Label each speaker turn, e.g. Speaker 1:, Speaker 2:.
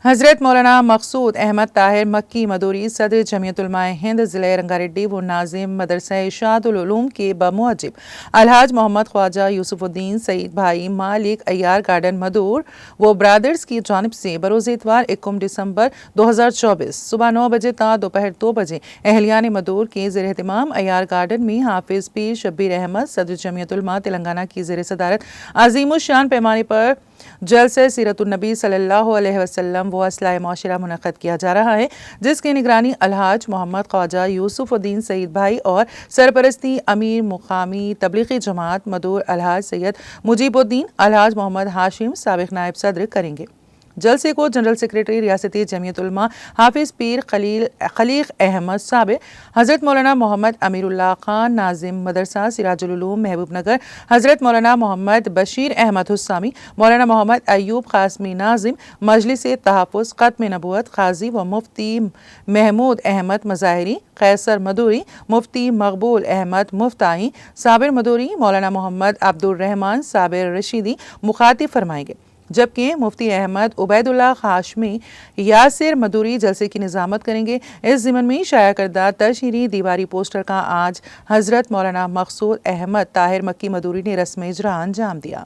Speaker 1: حضرت مولانا مقصود احمد طاہر مکی مدوری صدر جمعیت علماء ہند ضلع رنگا ریڈی و ناظم مدرسہ ارشاد العلوم کے بموجب الحاج محمد خواجہ یوسف الدین سعید بھائی مالک عیار گارڈن مدور و برادرز کی جانب سے بروز اتوار 21 دسمبر 2024 صبح 9 بجے تا دوپہر 2 بجے اہلیان مدور کے زیر اہتمام عیار گارڈن میں حافظ پیر شبیر احمد صدر جمعیت علماء تلنگانہ کی زیر صدارت عظیم الشان پیمانے پر جلسہ سیرت النبی صلی اللہ علیہ وسلم و اصلاح معاشرہ منعقد کیا جا رہا ہے، جس کی نگرانی الحاج محمد خواجہ یوسف الدین سعید بھائی اور سرپرستی امیر مقامی تبلیغی جماعت مدور الحاج سید مجیب الدین الحاج محمد ہاشم سابق نائب صدر کریں گے۔ جلسے کو جنرل سیکریٹری ریاستی جمعیت علماء حافظ پیر خلیق احمد سابق، حضرت مولانا محمد امیر اللہ خان ناظم مدرسہ سراج العلوم محبوب نگر، حضرت مولانا محمد بشیر احمد حسامی، مولانا محمد ایوب قاسمی ناظم مجلس تحفظ ختم نبوت قاضی و مفتی محمود احمد مظاہری، قیصر مدوری، مفتی مقبول احمد مفتاحی، صابر مدوری، مولانا محمد عبد الرحمن صابر رشیدی مخاطب فرمائیں گے، جبکہ مفتی احمد عبید اللہ ہاشمی یاسر مدوری جلسے کی نظامت کریں گے۔ اس ضمن میں شائع کردہ تشہیری دیواری پوسٹر کا آج حضرت مولانا مقصود احمد طاہر مکی مدوری نے رسم اجرا انجام دیا۔